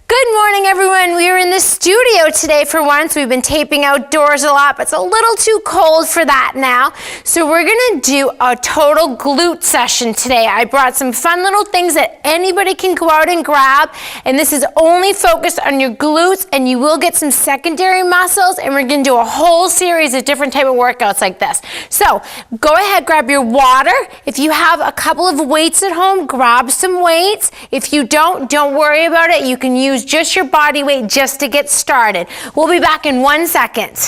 Good morning, everyone. We are in the studio today for once. We've been taping outdoors a lot, but it's a little too cold for that now. So we're gonna do a total glute session today. I brought some fun little things that anybody can go out and grab, and this is only focused on your glutes, and you will get some secondary muscles, and we're gonna do a whole series of different type of workouts like this. So go ahead, grab your water. If you have a couple of weights at home, grab some weights. If you don't worry about it. You can use just your body weight just to get started. We'll be back in 1 second.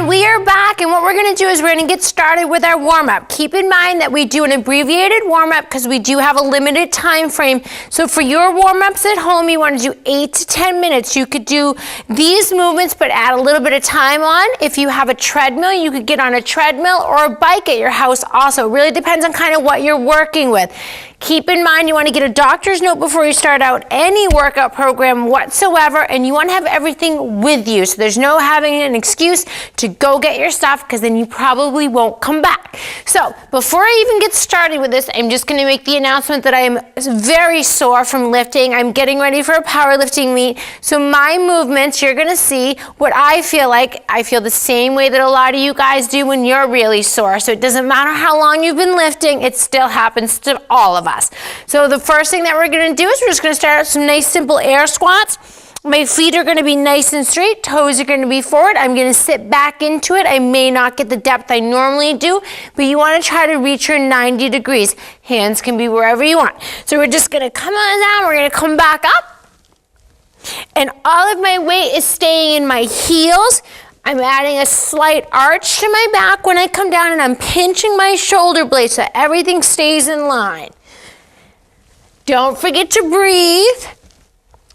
We are back, and what we're going to do is we're going to get started with our warm-up. Keep in mind that we do an abbreviated warm-up because we do have a limited time frame. So for your warm-ups at home, you want to do 8 to 10 minutes. You could do these movements but add a little bit of time on. If you have a treadmill, you could get on a treadmill or a bike at your house also. It really depends on kind of what you're working with. Keep in mind you want to get a doctor's note before you start out any workout program whatsoever, and you want to have everything with you. So there's no having an excuse to go get your stuff because then you probably won't come back. So before I even get started with this, I'm just going to make the announcement that I am very sore from lifting. I'm getting ready for a powerlifting meet. So my movements, you're going to see what I feel like. I feel the same way that a lot of you guys do when you're really sore. So it doesn't matter how long you've been lifting, it still happens to all of us. So the first thing that we're going to do is we're just going to start out some nice simple air squats. My feet are going to be nice and straight, toes are going to be forward. I'm going to sit back into it. I may not get the depth I normally do, but you want to try to reach your 90 degrees. Hands can be wherever you want. So we're just going to come on down, we're going to come back up, and all of my weight is staying in my heels. I'm adding a slight arch to my back when I come down, and I'm pinching my shoulder blades so everything stays in line. Don't forget to breathe.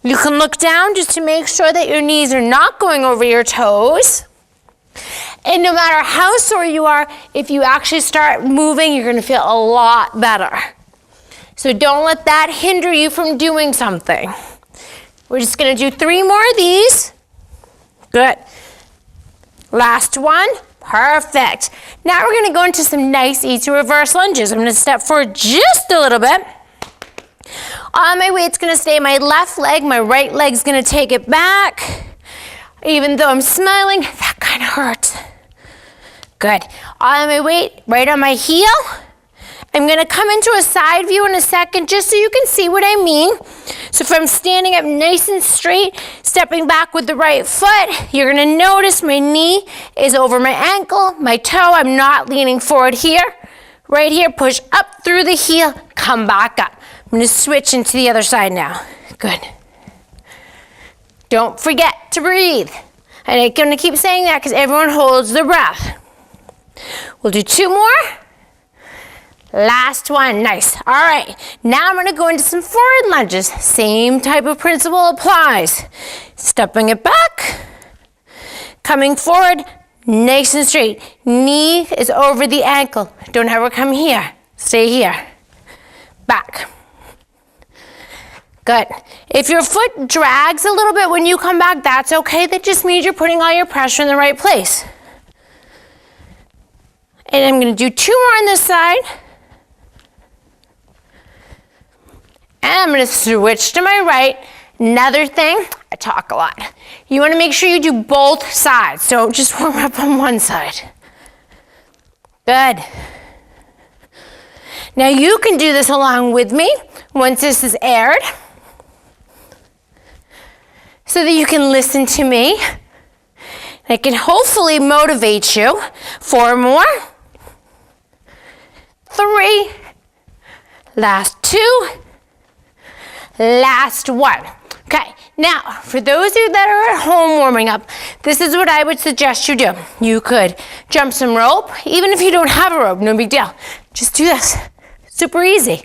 You can look down just to make sure that your knees are not going over your toes. And no matter how sore you are, if you actually start moving, you're going to feel a lot better. So don't let that hinder you from doing something. We're just going to do 3 more of these. Good. Last one. Perfect. Now we're going to go into some nice easy reverse lunges. I'm going to step forward just a little bit. All my weight's going to stay in my left leg. My right leg's going to take it back. Even though I'm smiling, that kind of hurts. Good. All of my weight right on my heel. I'm going to come into a side view in a second just so you can see what I mean. So if I'm standing up nice and straight, stepping back with the right foot, you're going to notice my knee is over my ankle, my toe. I'm not leaning forward here. Right here, push up through the heel, come back up. I'm going to switch into the other side now. Good. Don't forget to breathe. And I'm going to keep saying that because everyone holds their breath. We'll do 2 more. Last one. Nice. All right. Now I'm going to go into some forward lunges. Same type of principle applies. Stepping it back. Coming forward. Nice and straight. Knee is over the ankle. Don't ever come here. Stay here. Back. Good. If your foot drags a little bit when you come back, that's okay. That just means you're putting all your pressure in the right place. And I'm going to do 2 more on this side. And I'm going to switch to my right. Another thing, I talk a lot. You want to make sure you do both sides. Don't just warm up on one side. Good. Now you can do this along with me once this is aired, so that you can listen to me. I can hopefully motivate you. 4 more. 3. Last 2. Last 1. Okay, now for those of you that are at home warming up, this is what I would suggest you do. You could jump some rope, even if you don't have a rope, no big deal. Just do this, super easy.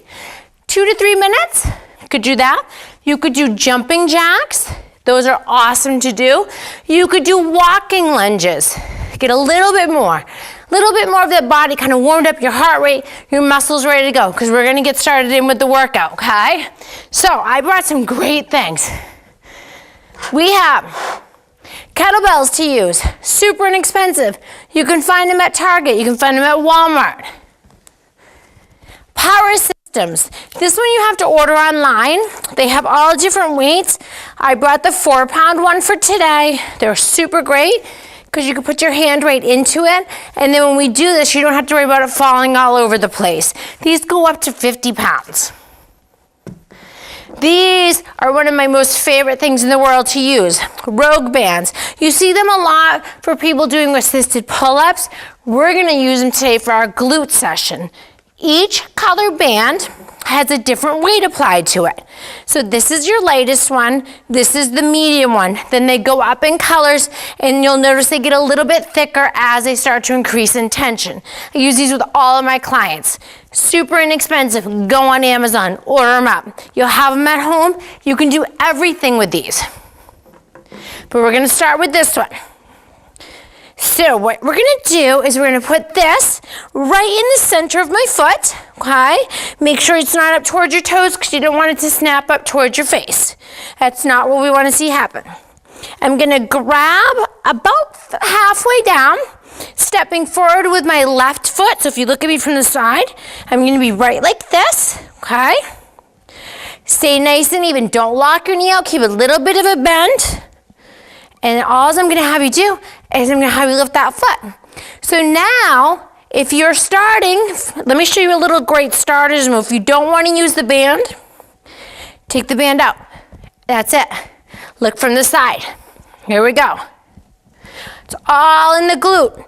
2 to 3 minutes, you could do that. You could do jumping jacks. Those are awesome to do. You could do walking lunges. Get a little bit more. little bit more of that body kind of warmed up, your heart rate, your muscles ready to go, because we're gonna get started in with the workout, okay? So I brought some great things. We have kettlebells to use, super inexpensive. You can find them at Target, you can find them at Walmart. Power systems. This one you have to order online. They have all different weights. I brought the 4-pound one for today. They're super great because you can put your hand right into it. And then when we do this, you don't have to worry about it falling all over the place. These go up to 50 pounds. These are one of my most favorite things in the world to use, Rogue bands. You see them a lot for people doing assisted pull-ups. We're gonna use them today for our glute session. Each color band has a different weight applied to it. So this is your lightest one, this is the medium one. Then they go up in colors and you'll notice they get a little bit thicker as they start to increase in tension. I use these with all of my clients. Super inexpensive, go on Amazon, order them up. You'll have them at home, you can do everything with these. But we're gonna start with this one. So what we're gonna do is we're gonna put this right in the center of my foot, okay? Make sure it's not up towards your toes because you don't want it to snap up towards your face. That's not what we wanna see happen. I'm gonna grab about halfway down, stepping forward with my left foot. So if you look at me from the side, I'm gonna be right like this, okay? Stay nice and even. Don't lock your knee out, keep a little bit of a bend. And all I'm gonna have you do is I'm gonna have you lift that foot. So now, if you're starting, let me show you a little great starter's move. If you don't wanna use the band, take the band out. That's it. Look from the side. Here we go. It's all in the glute.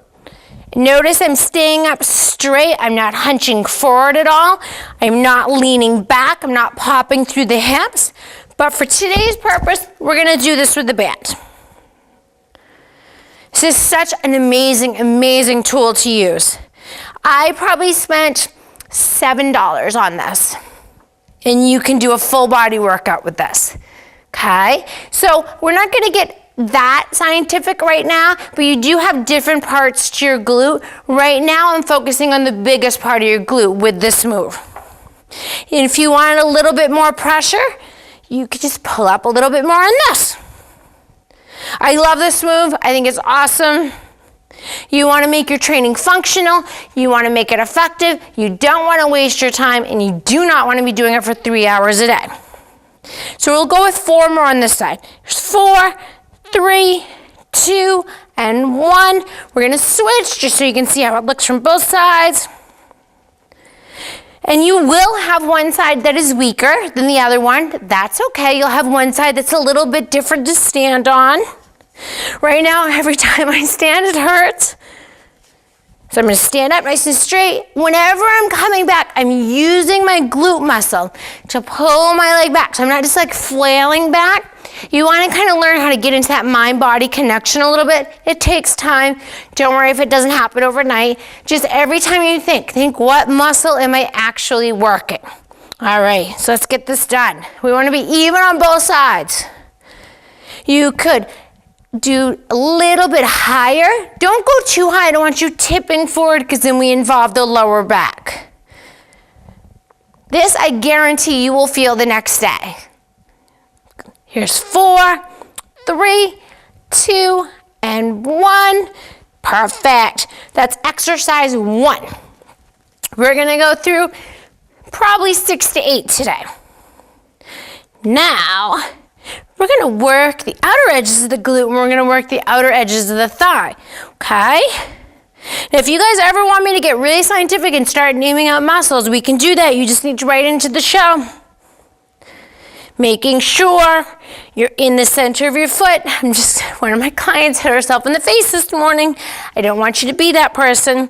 Notice I'm staying up straight. I'm not hunching forward at all. I'm not leaning back. I'm not popping through the hips. But for today's purpose, we're gonna do this with the band. This is such an amazing, amazing tool to use. I probably spent $7 on this. And you can do a full body workout with this, okay? So we're not gonna get that scientific right now, but you do have different parts to your glute. Right now I'm focusing on the biggest part of your glute with this move. And if you wanted a little bit more pressure, you could just pull up a little bit more on this. I love this move. I think it's awesome. You want to make your training functional. You want to make it effective. You don't want to waste your time, and you do not want to be doing it for 3 hours a day. So we'll go with 4 more on this side. There's 4, 3, 2, and 1. We're going to switch just so you can see how it looks from both sides. And you will have one side that is weaker than the other one. That's okay. You'll have one side that's a little bit different to stand on. Right now, every time I stand, it hurts. So I'm going to stand up nice and straight. Whenever I'm coming back, I'm using my glute muscle to pull my leg back. So I'm not just like flailing back. You want to kind of learn how to get into that mind-body connection a little bit. It takes time. Don't worry if it doesn't happen overnight. Just every time you think what muscle am I actually working? All right, so let's get this done. We want to be even on both sides. You could do a little bit higher. Don't go too high. I don't want you tipping forward because then we involve the lower back. This I guarantee you will feel the next day. Here's 4, 3, 2, and 1. Perfect. That's exercise 1. We're gonna go through probably 6 to 8 today. Now, we're gonna work the outer edges of the glute and we're gonna work the outer edges of the thigh, okay? Now, if you guys ever want me to get really scientific and start naming out muscles, we can do that. You just need to write into the show. Making sure you're in the center of your foot. One of my clients hit herself in the face this morning. I don't want you to be that person.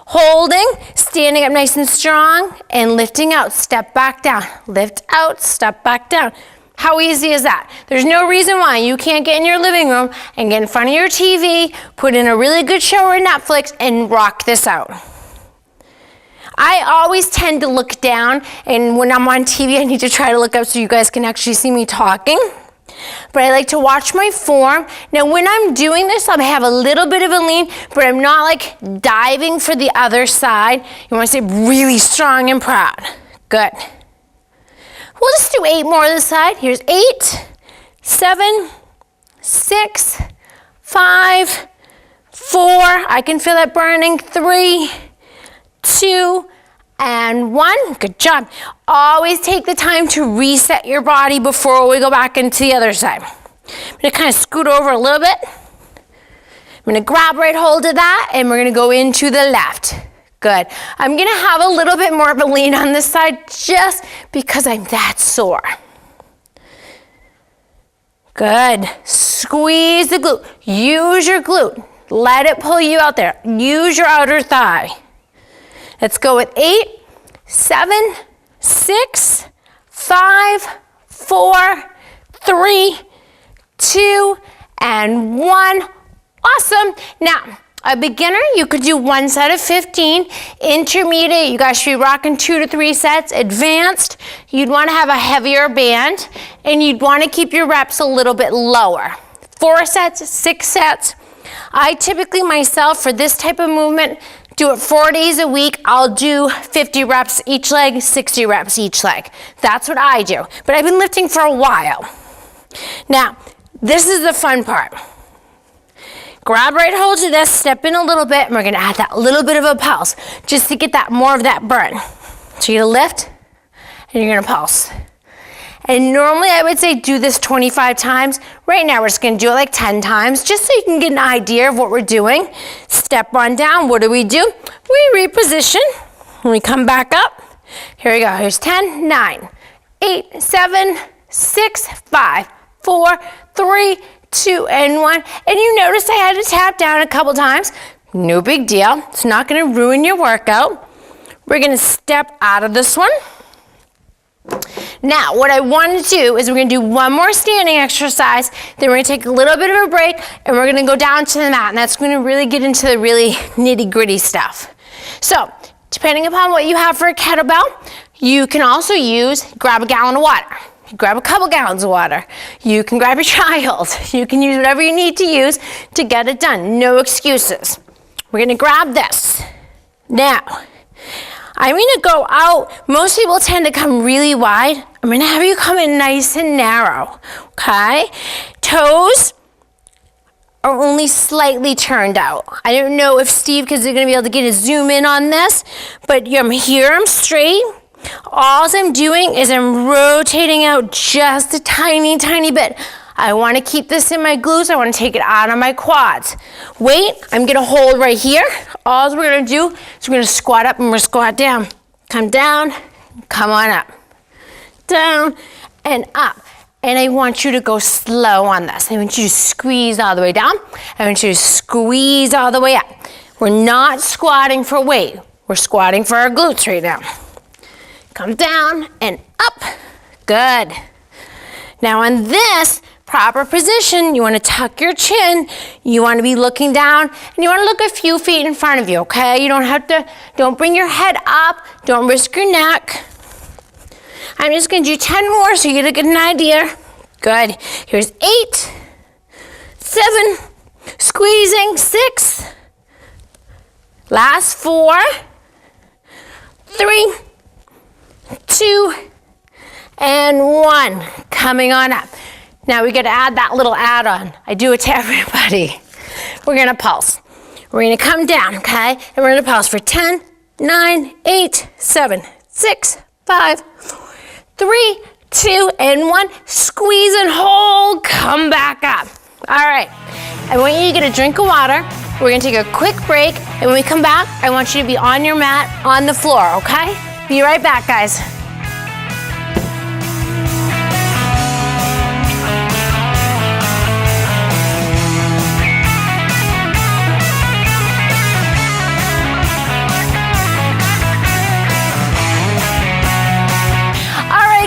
Holding, standing up nice and strong, and lifting out, step back down. Lift out, step back down. How easy is that? There's no reason why you can't get in your living room and get in front of your TV, put in a really good show or Netflix, and rock this out. I always tend to look down, and when I'm on TV, I need to try to look up so you guys can actually see me talking. but I like to watch my form. Now when I'm doing this, I'll have a little bit of a lean, but I'm not like diving for the other side. You want to stay really strong and proud. Good. We'll just do 8 more this side. Here's 8, 7, 6, 5, 4. I can feel that burning. 3, 2, and 1. Good job. Always take the time to reset your body before we go back into the other side. I'm going to kind of scoot over a little bit. I'm going to grab right hold of that, and we're going to go into the left. Good. I'm going to have a little bit more of a lean on this side just because I'm that sore. Good. Squeeze the glute. Use your glute. Let it pull you out there. Use your outer thigh. Let's go with 8, 7, 6, 5, 4, 3, 2, and 1. Awesome. Now, a beginner, you could do 1 set of 15. Intermediate, you guys should be rocking 2 to 3 sets. Advanced, you'd want to have a heavier band, and you'd want to keep your reps a little bit lower. 4 sets, 6 sets. I typically myself, for this type of movement, do it 4 days a week. I'll do 50 reps each leg, 60 reps each leg. That's what I do. But I've been lifting for a while. Now, this is the fun part. Grab right hold to this, step in a little bit, and we're gonna add that little bit of a pulse just to get that more of that burn. So you're gonna lift, and you're gonna pulse. And normally I would say do this 25 times. Right now we're just gonna do it like 10 times, just so you can get an idea of what we're doing. Step on down, what do? We reposition, when we come back up. Here we go, here's 10, 9, 8, 7, 6, 5, 4, 3, 2, and 1. And you notice I had to tap down a couple times. No big deal. It's not going to ruin your workout. We're going to step out of this one. Now, what I want to do is we're going to do one more standing exercise. Then we're going to take a little bit of a break, and we're going to go down to the mat. And that's going to really get into the really nitty-gritty stuff. So, depending upon what you have for a kettlebell, you can also grab a gallon of water. Grab a couple gallons of water. You can grab your child. You can use whatever you need to use to get it done. No excuses. We're gonna grab this. Now, I'm gonna go out. Most people tend to come really wide. I'm gonna have you come in nice and narrow, okay? Toes are only slightly turned out. I don't know if Steve is gonna be able to get a zoom in on this, but I'm here, I'm straight. All I'm doing is I'm rotating out just a tiny, tiny bit. I want to keep this in my glutes. I want to take it out of my quads. Wait, I'm going to hold right here. All we're going to do is we're going to squat up and we're going to squat down. Come down, come on up. Down and up. And I want you to go slow on this. I want you to squeeze all the way down. I want you to squeeze all the way up. We're not squatting for weight. We're squatting for our glutes right now. Come down and up. Good. Now in this proper position, you want to tuck your chin. You want to be looking down, and you want to look a few feet in front of you, okay? You don't bring your head up. Don't risk your neck. I'm just going to do 10 more so you get an idea. Good. Here's 8, 7, squeezing, 6, last 4, 3, 2, and 1. Coming on up. Now we got to add that little add-on. I do it to everybody. We're going to pulse. We're going to come down, okay? And we're going to pulse for 10, 9, 8, 7, 6, 5, 3, 2, and 1. Squeeze and hold. Come back up. All right. I want you to get a drink of water. We're going to take a quick break. And when we come back, I want you to be on your mat on the floor, okay? Be right back, guys.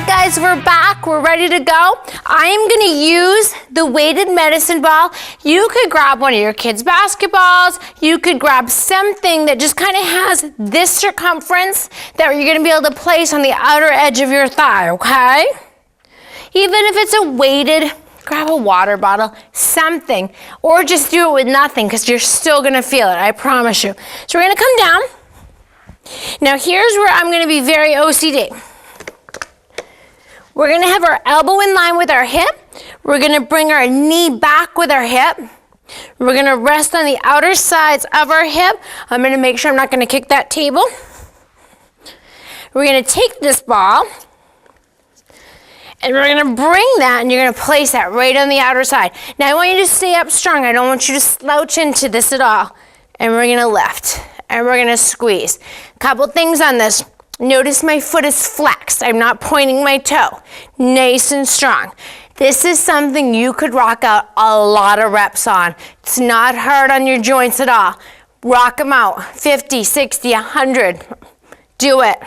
Guys, we're back. We're ready to go. I am going to use the weighted medicine ball. You could grab one of your kids' basketballs. You could grab something that just kind of has this circumference that you're going to be able to place on the outer edge of your thigh, okay? Even if it's a weighted grab a water bottle, something, or just do it with nothing because you're still gonna feel it, I promise you. So we're gonna come down. Now here's where I'm gonna be very OCD. We're gonna have our elbow in line with our hip. We're gonna bring our knee back with our hip. We're gonna rest on the outer sides of our hip. I'm gonna make sure I'm not gonna kick that table. We're gonna take this ball, and we're gonna bring that, and you're gonna place that right on the outer side. Now I want you to stay up strong. I don't want you to slouch into this at all. And we're gonna lift, and we're gonna squeeze. Couple things on this. Notice my foot is flexed. I'm not pointing my toe. Nice and strong. This is something you could rock out a lot of reps on. It's not hard on your joints at all. Rock them out, 50, 60, 100. Do it.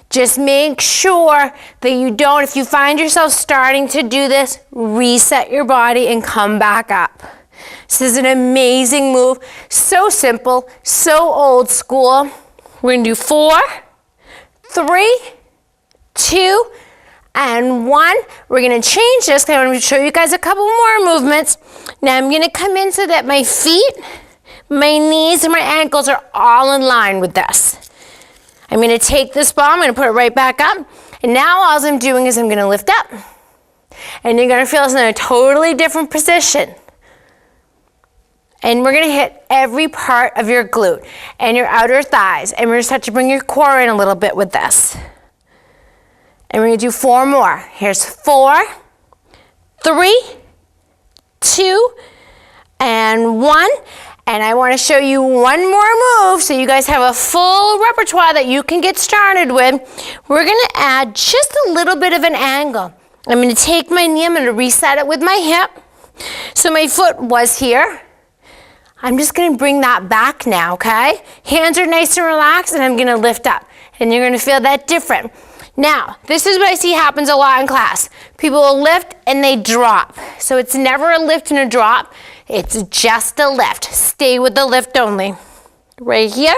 Just make sure that you don't, if you find yourself starting to do this, reset your body and come back up. This is an amazing move. So simple, so old school. We're gonna do 4, 3, 2, and 1. We're gonna change this because I want to show you guys a couple more movements. Now I'm gonna come in so that my feet, my knees, and my ankles are all in line with this. I'm gonna take this ball, I'm gonna put it right back up, and now all I'm doing is I'm gonna lift up. And you're gonna feel this in a totally different position. And we're gonna hit every part of your glute and your outer thighs, and we're gonna start to bring your core in a little bit with this. And we're gonna do 4 more. Here's 4, 3, 2, and 1. And I wanna show you one more move so you guys have a full repertoire that you can get started with. We're gonna add just a little bit of an angle. I'm gonna take my knee, I'm gonna reset it with my hip. So my foot was here. I'm just gonna bring that back now, okay? Hands are nice and relaxed, and I'm gonna lift up. And you're gonna feel that different. Now, this is what I see happens a lot in class. People will lift and they drop. So it's never a lift and a drop. It's just a lift. Stay with the lift only. Right here,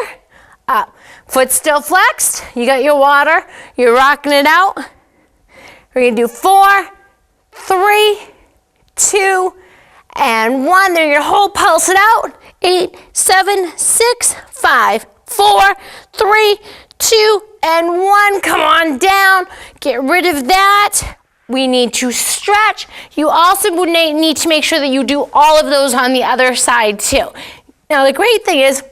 up. Foot still flexed. You got your water. You're rocking it out. We're gonna do 4, 3, 2, and 1. There, your whole pulse it out. 8, 7, 6, 5, 4, 3, 2, and 1. Come on down. Get rid of that. We need to stretch. You also would need to make sure that you do all of those on the other side too. Now the great thing is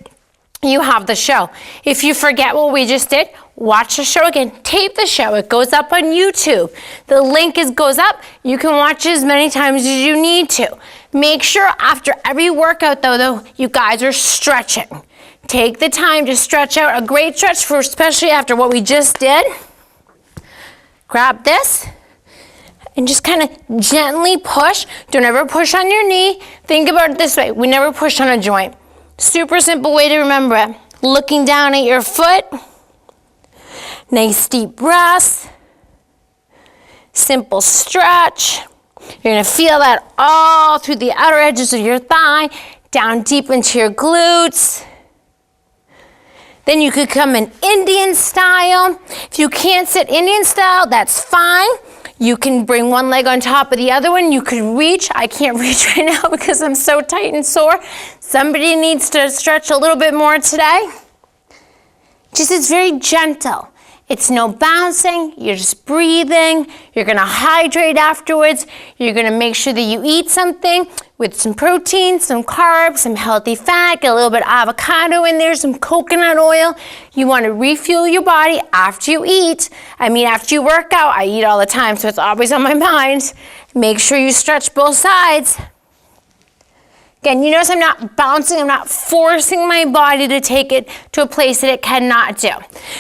you have the show. If you forget what we just did, watch the show again. Tape the show. It goes up on YouTube. The link goes up. You can watch it as many times as you need to. Make sure after every workout though, you guys are stretching. Take the time to stretch out. A great stretch for especially after what we just did. Grab this and just kind of gently push. Don't ever push on your knee. Think about it this way. We never push on a joint. Super simple way to remember it. Looking down at your foot. Nice deep breath. Simple stretch. You're gonna feel that all through the outer edges of your thigh, down deep into your glutes. Then you could come in Indian style. If you can't sit Indian style, that's fine. You can bring one leg on top of the other one. You could reach. I can't reach right now because I'm so tight and sore. Somebody needs to stretch a little bit more today. Just it's very gentle. It's no bouncing, you're just breathing, you're gonna hydrate afterwards, you're gonna make sure that you eat something with some protein, some carbs, some healthy fat, get a little bit of avocado in there, some coconut oil. You wanna refuel your body after you eat. After you work out, I eat all the time, so it's always on my mind. Make sure you stretch both sides. Again, you notice I'm not bouncing, I'm not forcing my body to take it to a place that it cannot do.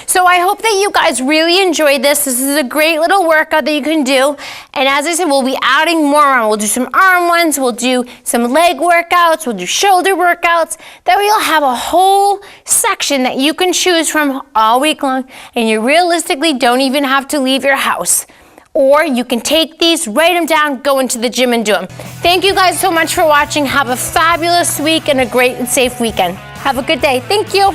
So I hope that you guys really enjoyed this. This is a great little workout that you can do. And as I said, we'll be adding more on. We'll do some arm ones, we'll do some leg workouts, we'll do shoulder workouts. That way you'll have a whole section that you can choose from all week long, and you realistically don't even have to leave your house. Or you can take these, write them down, go into the gym and do them. Thank you guys so much for watching. Have a fabulous week and a great and safe weekend. Have a good day. Thank you.